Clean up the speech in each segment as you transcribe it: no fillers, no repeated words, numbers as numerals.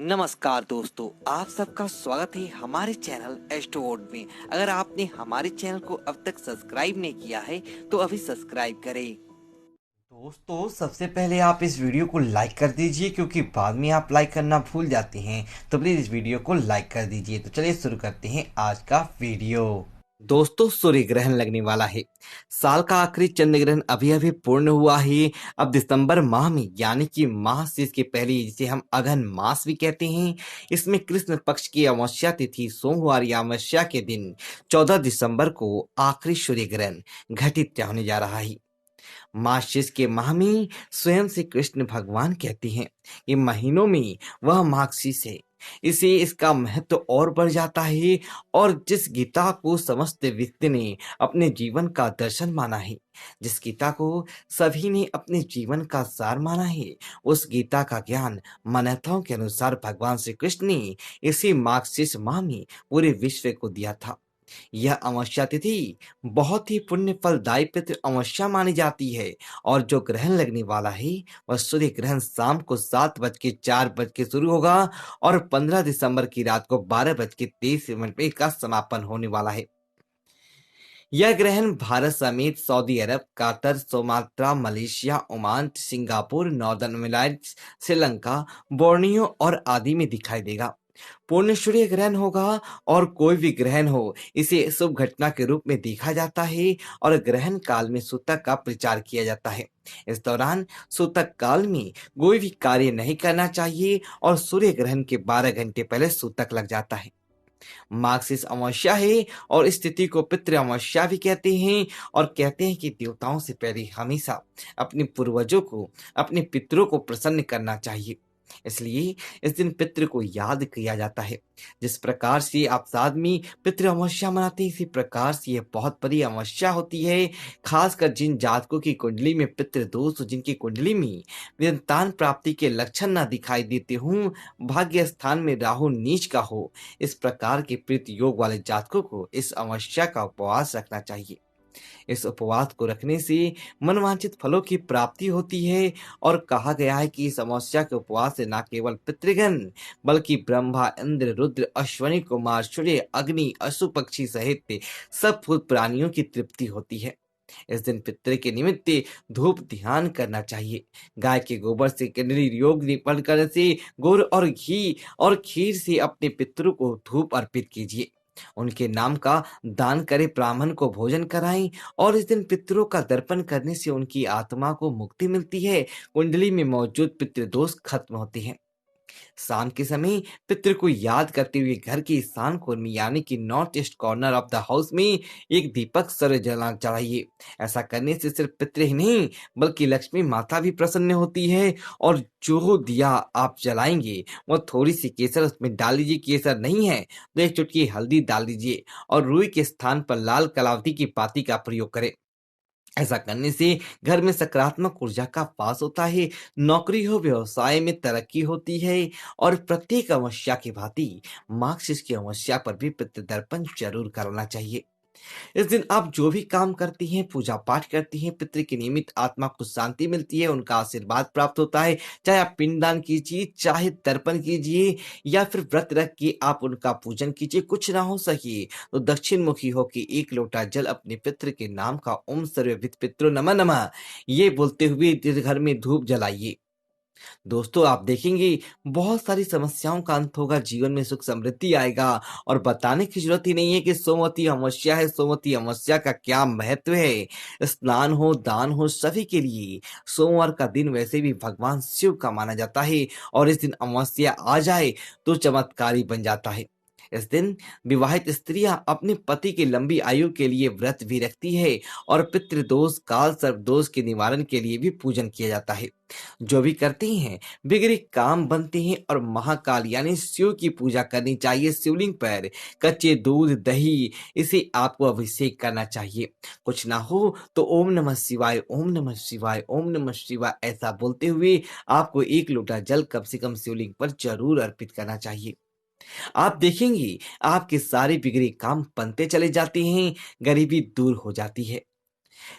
नमस्कार दोस्तों, आप सबका स्वागत है हमारे चैनल एस्ट्रोवर्ड में। अगर आपने हमारे चैनल को अब तक सब्सक्राइब नहीं किया है तो अभी सब्सक्राइब करें। दोस्तों सबसे पहले आप इस वीडियो को लाइक कर दीजिए, क्योंकि बाद में आप लाइक करना भूल जाते हैं। तो प्लीज इस वीडियो को लाइक कर दीजिए। तो चलिए शुरू करते हैं आज का वीडियो। दोस्तों सूर्य ग्रहण लगने वाला है। साल का आखिरी चंद्र ग्रहण अभी अभी पूर्ण हुआ है। अब दिसंबर माह में यानी कि माह शेष के पहले, जिसे हम अघन मास भी कहते हैं, इसमें कृष्ण पक्ष की अमावस्या तिथि सोमवार या अमावस्या के दिन 14 दिसंबर को आखिरी सूर्य ग्रहण घटित होने जा रहा है। मार्गशीर्ष के माह में स्वयं से कृष्ण भगवान कहते हैं कि महीनों में वह मार्गशीर्ष है। इसे इसका महत्व और बढ़ जाता है। और जिस गीता को समस्त व्यक्ति ने अपने जीवन का दर्शन माना है, जिस गीता को सभी ने अपने जीवन का सार माना है, उस गीता का ज्ञान मान्यताओं के अनुसार भगवान श्री कृष्ण ने इसी मार्गशीर्ष माह में पूरे विश्व को दिया था। यह अमावस्या तिथि बहुत ही पुण्य फलदायी पितृ अमावस्या मानी जाती है। और जो ग्रहण लगने वाला है वह सूर्य ग्रहण शाम को 7:04 के शुरू होगा और 15 दिसंबर की रात को 12:23 पे इसका समापन होने वाला है। यह ग्रहण भारत समेत Saudi Arab, Qatar, Sumatra, Malaysia, Oman, Singapore, northern Maldives, Sri Lanka, Borneo और आदि में दिखाई देगा। पूर्ण सूर्य ग्रहण होगा। और कोई भी ग्रहण हो, इसे शुभ घटना के रूप में देखा जाता है। और ग्रहण काल में सूतक का प्रचार किया जाता है। इस दौरान सूतक काल में कोई भी कार्य नहीं करना चाहिए और सूर्य ग्रहण के 12 घंटे पहले सूतक लग जाता है। मार्गशीर्ष अमावस्या है और इस तिथि को पितृ अमावस्या भी कहते हैं। और कहते हैं कि देवताओं से पहले हमेशा अपने पूर्वजों को, अपने पितरों को प्रसन्न करना चाहिए। इसलिए इस दिन पितृ को याद किया जाता है। जिस प्रकार से आप साथ में पितृ अमावस्या मनाते हैं, इसी प्रकार से यह बहुत बड़ी अमावस्या होती है। खासकर जिन जातकों की कुंडली में पितृ दोष, जिनकी कुंडली में संतान प्राप्ति के लक्षण न दिखाई देते हों, भाग्य स्थान में राहु नीच का हो, इस प्रकार के प्रीत योग वाले जातकों को इस अमावस्या का उपवास रखना चाहिए। इस उपवास को रखने से मनवांछित फलों की प्राप्ति होती है। और कहा गया है कि इस अमावस्या के उपवास से न केवल पितृगण, बल्कि ब्रह्मा, इंद्र, रुद्र, अश्वनी कुमार, सूर्य, अग्नि, पशु पक्षी सहित सब भूत प्राणियों की तृप्ति होती है। इस दिन पितृ के निमित्त धूप ध्यान करना चाहिए। गाय के गोबर से कंडली योग निपण करने से गुड़ और घी और खीर से अपने पितरों को धूप अर्पित कीजिए। उनके नाम का दान करें, ब्राह्मण को भोजन कराएं। और इस दिन पितरों का दर्पण करने से उनकी आत्मा को मुक्ति मिलती है। कुंडली में मौजूद पितृदोष खत्म होते हैं। शाम के समय पितृ को याद करते हुए घर के ईशान कोण में यानी कि north east corner of the house में एक दीपक सर जला चढ़ाइए। ऐसा करने से सिर्फ पितृ ही नहीं, बल्कि लक्ष्मी माता भी प्रसन्न होती है। और जो दिया आप जलाएंगे वो थोड़ी सी केसर उसमें डाल लीजिए। केसर नहीं है तो एक चुटकी हल्दी डाल दीजिए और रुई के स्थान पर लाल कलावती की पाती का प्रयोग करें। ऐसा करने से घर में सकारात्मक ऊर्जा का वास होता है। नौकरी हो, व्यवसाय में तरक्की होती है। और प्रत्येक अमावस्या की भांति मार्गशीर्ष की अमावस्या पर भी पितृतर्पण जरूर करना चाहिए। इस दिन आप जो भी काम करती हैं, पूजा पाठ करती हैं, पितृ की नियमित आत्मा को शांति मिलती है, उनका आशीर्वाद प्राप्त होता है। चाहे आप पिंडदान कीजिए, चाहे तर्पण कीजिए, या फिर व्रत रख के आप उनका पूजन कीजिए। कुछ ना हो सके तो दक्षिण मुखी होकर एक लोटा जल अपने पितृ के नाम का ओम सर्वविद पितरो नमः नमः ये बोलते हुए घर में धूप जलाइए। दोस्तों आप देखेंगे बहुत सारी समस्याओं का अंत होगा, जीवन में सुख समृद्धि आएगा। और बताने की जरूरत ही नहीं है कि सोमवती अमावस्या है। सोमवती अमावस्या का क्या महत्व है। स्नान हो, दान हो, सभी के लिए सोमवार का दिन वैसे भी भगवान शिव का माना जाता है। और इस दिन अमावस्या आ जाए तो चमत्कारी बन जाता है। इस दिन विवाहित स्त्रियां अपने पति की लंबी आयु के लिए व्रत भी रखती है। और पितृदोष, काल सर्प दोष के निवारण के लिए भी पूजन किया जाता है। जो भी करते हैं बिगड़े काम बनते हैं। और महाकाल यानी शिव की पूजा करनी चाहिए। शिवलिंग पर कच्चे दूध, दही, इसे आपको अभिषेक करना चाहिए। कुछ ना हो तो ओम नमः शिवाय, ओम नमः शिवाय, ओम नमः शिवाय ऐसा बोलते हुए आपको एक लोटा जल कम से कम शिवलिंग पर जरूर अर्पित करना चाहिए। आप देखेंगे आपके सारे बिगड़े काम बनते चले जाते हैं, गरीबी दूर हो जाती है।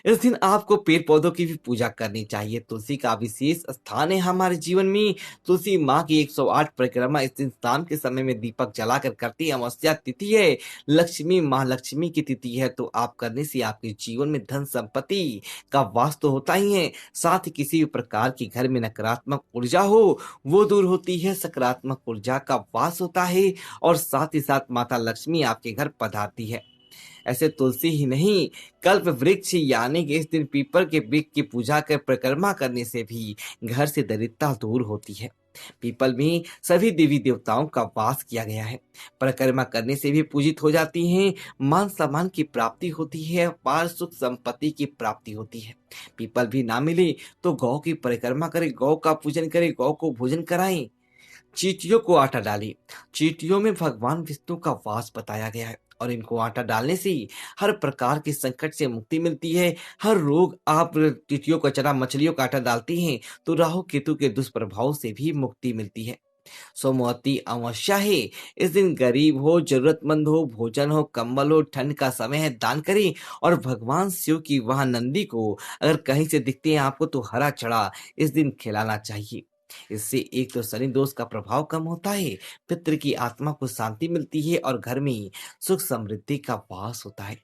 इस दिन आपको पेड़ पौधों की भी पूजा करनी चाहिए। तुलसी का विशेष स्थान है हमारे जीवन में। तुलसी माँ की 108 परिक्रमा इस दिन शाम के समय में दीपक जलाकर करती है। अमावस्या तिथि है, लक्ष्मी महालक्ष्मी की तिथि है, तो आप करने से आपके जीवन में धन संपत्ति का वास तो होता ही है, साथ ही किसी भी प्रकार की घर में नकारात्मक ऊर्जा हो वो दूर होती है, सकारात्मक ऊर्जा का वास होता है और साथ ही साथ माता लक्ष्मी आपके घर पधारती है। ऐसे तुलसी ही नहीं, कल्प वृक्ष यानी कि इस दिन पीपल के वृक्ष की पूजा कर परिक्रमा करने से भी घर से दरिद्रता दूर होती है। पीपल में सभी देवी देवताओं का वास किया गया है। परिक्रमा करने से भी पूजित हो जाती हैं, मान सम्मान की प्राप्ति होती है, अपार सुख संपत्ति की प्राप्ति होती है। पीपल भी ना मिले तो गौ की परिक्रमा करें, गौ का पूजन करें, गौ को भोजन कराएं। चींटियों को आटा डाली। चींटियों में भगवान विष्णु का वास बताया गया है और इनको आटा डालने से हर प्रकार के संकट से मुक्ति मिलती है। हर रोग, आप चींटियों को चना मछलियों का आटा डालती हैं तो राहु केतु के दुष्प्रभाव से भी मुक्ति मिलती है। सोमवती अमावस्या है। इस दिन गरीब हो, जरूरतमंद हो, भोजन हो, कंबल हो, ठंड का समय है, दान करें। और भगवान शिव की वहां नंदी को अगर कहीं से दिखते हैं आपको तो हरा चढ़ा इस दिन खिलाना चाहिए। इससे एक तो शनि दोष का प्रभाव कम होता है, पितृ की आत्मा को शांति मिलती है और घर में सुख समृद्धि का वास होता है।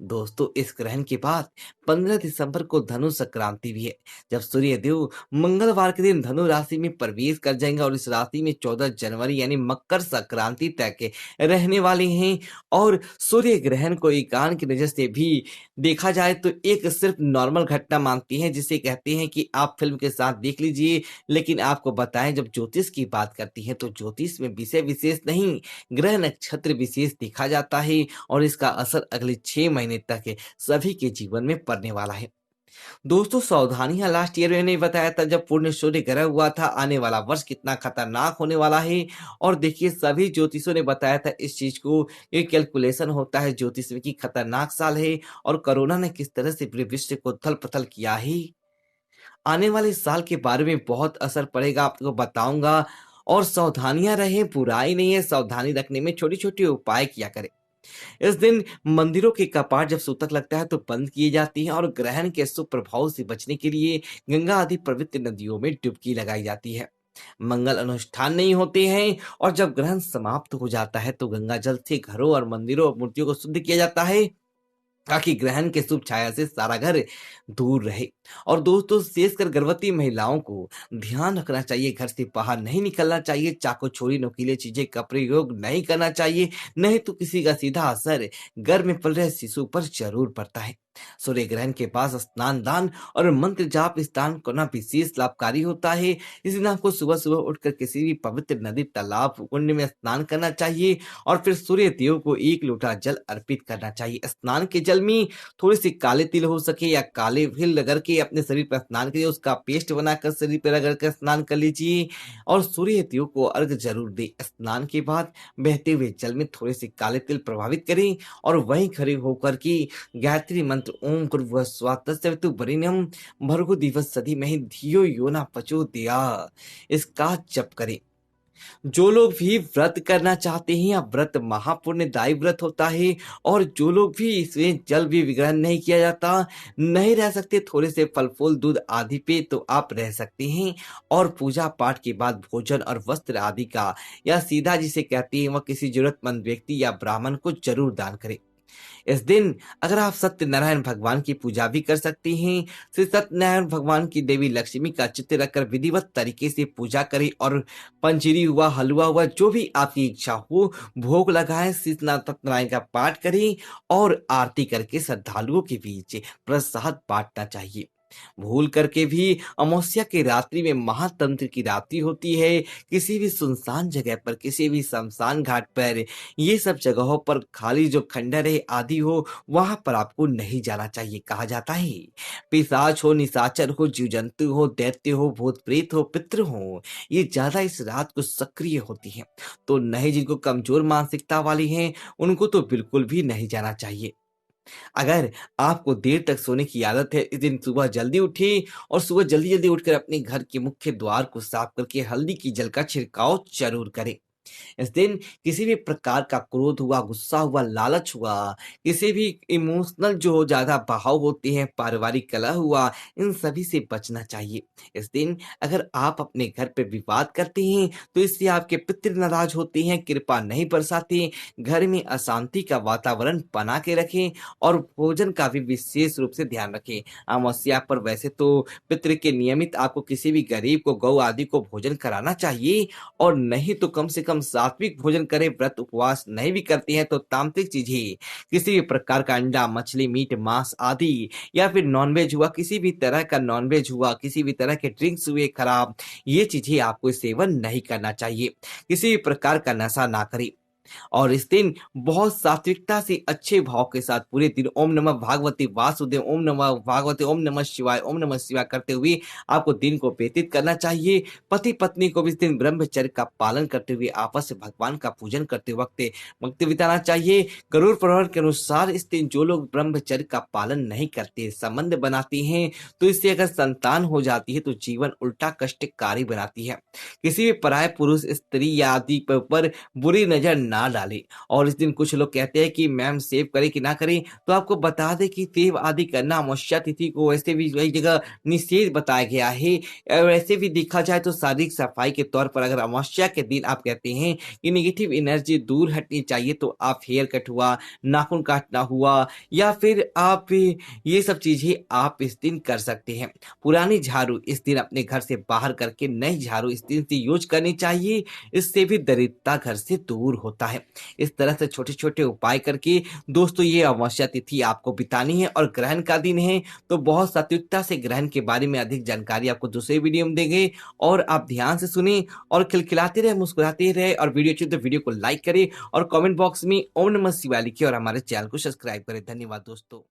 दोस्तों, इस ग्रहण के बाद 15 दिसंबर को धनु संक्रांति भी है, जब सूर्य देव मंगलवार के दिन धनु राशि में प्रवेश कर जाएंगे और इस राशि में 14 जनवरी यानी मकर संक्रांति तक रहने वाले हैं। और सूर्य ग्रहण को एकांत की नजर से भी देखा जाए तो एक सिर्फ नॉर्मल घटना मानती है, जिसे कहते हैं कि आप फिल्म के साथ देख लीजिए। लेकिन आपको बताएं, जब ज्योतिष की बात करती है तो ज्योतिष में विषय विशेष नहीं, ग्रह नक्षत्र विशेष देखा जाता है और इसका असर अगले 6 महीने तक सभी के जीवन में पड़ने वाला है। दोस्तों, सावधानियां लास्ट ईयर मैंने बताया था जब पूर्ण सूर्य ग्रहण हुआ था, आने वाला वर्ष कितना खतरनाक होने वाला है। और देखिए, सभी ज्योतिषों ने बताया था इस चीज को, ये कैलकुलेशन होता है ज्योतिष में कि खतरनाक साल है और कोरोना ने किस तरह से पूरे विश्व को थल पथल किया है। आने वाले साल के बारे में बहुत असर पड़ेगा, आपको बताऊंगा। और सावधानियां रहें, बुराई नहीं है, सावधानी रखने में छोटे छोटे उपाय किया करें। इस दिन मंदिरों के कपाट जब सूतक लगता है तो बंद किए जाती हैं और ग्रहण के शुभ प्रभाव से बचने के लिए गंगा आदि पवित्र नदियों में डुबकी लगाई जाती है। मंगल अनुष्ठान नहीं होते हैं और जब ग्रहण समाप्त हो जाता है तो गंगा जल से घरों और मंदिरों और मूर्तियों को शुद्ध किया जाता है, ताकि ग्रहण के शुभ छाया से सारा घर दूर रहे। और दोस्तों, विशेषकर गर्भवती महिलाओं को ध्यान रखना चाहिए, घर से बाहर नहीं निकलना चाहिए, चाकू छुरी नुकीले चीजें का प्रयोग नहीं करना चाहिए, नहीं तो किसी का सीधा असर गर्भ में पल रहे शिशु पर जरूर पड़ता है। सूर्य ग्रहण के पास स्नान दान और मंत्र जाप स्नान करना विशेष लाभकारी होता है। इस दिन आपको सुबह सुबह उठकर किसी भी पवित्र नदी, तालाब, कुंड में स्नान करना चाहिए और फिर सूर्य देव को 1 लोटा जल अर्पित करना चाहिए। स्नान के जल में थोड़ी सी काले तिल हो सके या काले तिल रगड़ के अपने शरीर पर स्नान करिए, उसका पेस्ट बनाकर शरीर पर रगड़ कर स्नान कर लीजिए और सूर्य देव को अर्घ जरूर दे। स्नान के बाद बहते हुए जल में थोड़े से काले तिल प्रभावित करें और वहीं खड़े होकर के गायत्री मंत्र ओम भूर्भुवः तत्सवितुर्वरेण्यं भर्गो दिवस धीमहि धियो यो न प्रचोदयात्, इसका जप करें। जो लोग भी व्रत करना चाहते हैं, या व्रत महापुण्यदायी व्रत होता है, और जो लोग भी इसमें जल भी विग्रहण नहीं किया जाता, नहीं रह सकते थोड़े से फल फूल दूध आदि पे, तो आप रह सकते हैं। और पूजा पाठ के बाद भोजन और वस्त्र आदि का या सीधा जिसे कहते हैं वह किसी जरूरतमंद व्यक्ति या ब्राह्मण को जरूर दान करें। इस दिन अगर आप सत्यनारायण भगवान की पूजा भी कर सकते हैं, श्री सत्यनारायण भगवान की देवी लक्ष्मी का चित्र रखकर विधिवत तरीके से पूजा करें और पंजीरी हुआ, हलवा हुआ, जो भी आपकी इच्छा हो भोग लगाएं, श्री सत्यनारायण का पाठ करें और आरती करके श्रद्धालुओं के बीच प्रसाद बांटना चाहिए। भूल करके भी अमावस्या की रात्रि में महातंत्र की रात्रि होती है, किसी भी सुनसान जगह पर, किसी भी शमशान घाट पर, ये सब जगहों पर खाली जो खंडर है आदि हो, वहां पर आपको नहीं जाना चाहिए। कहा जाता है पिशाच हो, निशाचर हो, जीव जंतु हो, दैत्य हो, भूत प्रेत हो, पितृ हो, ये ज्यादा इस रात को सक्रिय होती है। तो नहीं, जिनको कमजोर मानसिकता वाली हैं उनको तो बिल्कुल भी नहीं जाना चाहिए। अगर आपको देर तक सोने की आदत है, इस दिन सुबह जल्दी उठिए और सुबह जल्दी जल्दी उठकर अपने घर के मुख्य द्वार को साफ करके हल्दी की जल का छिड़काव जरूर करें। इस दिन किसी भी प्रकार का क्रोध हुआ, गुस्सा हुआ, लालच हुआ, किसी भी इमोशनल जो ज़्यादा बहाव होते हैं, पारिवारिक कलह हुआ, इन सभी से बचना चाहिए। इस दिन अगर आप अपने घर पे विवाद करते हैं, तो इससे आपके पितृ नाराज होते हैं, कृपा नहीं बरसाते, घर में अशांति का वातावरण बना के रखें और भोजन का भी विशेष रूप से ध्यान रखें। अमावस्या पर वैसे तो पितृ के नियमित आपको किसी भी गरीब को, गौ आदि को भोजन कराना चाहिए और नहीं तो कम से कम सात्विक भोजन करें। व्रत उपवास नहीं भी करते हैं तो तांत्रिक चीजें, किसी भी प्रकार का अंडा, मछली, मीट, मांस आदि या फिर नॉनवेज हुआ, किसी भी तरह का नॉनवेज हुआ, किसी भी तरह के ड्रिंक्स हुए खराब, ये चीजें आपको सेवन नहीं करना चाहिए। किसी भी प्रकार का नशा ना करें और इस दिन बहुत सात्विकता से अच्छे भाव के साथ पूरे दिन ओम नमः भागवते वासुदेव, ओम नमः भागवते, ओम नमः शिवाय, ओम नमः शिवाय करते हुए आपको दिन को व्यतीत करना चाहिए। पति पत्नी को भी इस दिन ब्रह्मचर्य का पालन करते हुए आपस में भगवान का पूजन करते वक्त वक्त बिताना चाहिए। गरुड़ पुराण के अनुसार इस दिन जो लोग ब्रह्मचर्य का पालन नहीं करते, संबंध बनाते हैं, तो इससे अगर संतान हो जाती है तो जीवन उल्टा कष्टकारी बनाती है। किसी भी पराय पुरुष, स्त्री या आदि पर बुरी नजर ना डालें। और इस दिन कुछ लोग कहते हैं कि मैम सेव करें कि ना करें, तो आपको बता दें कि सेव आदि करना अमावस्या तिथि को वैसे भी कई जगह निषेध बताया गया है। वैसे भी देखा जाए तो शारीरिक सफाई के तौर पर अगर अमावस्या के दिन आप कहते हैं कि नेगेटिव एनर्जी दूर हटनी चाहिए, तो आप हेयर कट हुआ, नाखून काटना हुआ या फिर आप ये सब चीजें आप इस दिन कर सकते हैं। पुरानी झाड़ू इस दिन अपने घर से बाहर करके नई झाड़ू इस दिन से यूज करनी चाहिए, इससे भी दरिद्रता घर से दूर होता है। इस तरह से छोटे छोटे उपाय करके दोस्तों ये अमावस्या तिथि आपको बितानी है और ग्रहण का दिन है, तो बहुत सात्विकता से ग्रहण के बारे में अधिक जानकारी आपको दूसरे वीडियो में देंगे और आप ध्यान से सुने और खिलखिलाते रहे, मुस्कुराते रहे और वीडियो अच्छी तो वीडियो को लाइक करें और कमेंट बॉक्स में ओम नमः शिवाय लिखिए और हमारे चैनल को सब्सक्राइब करें। धन्यवाद दोस्तों।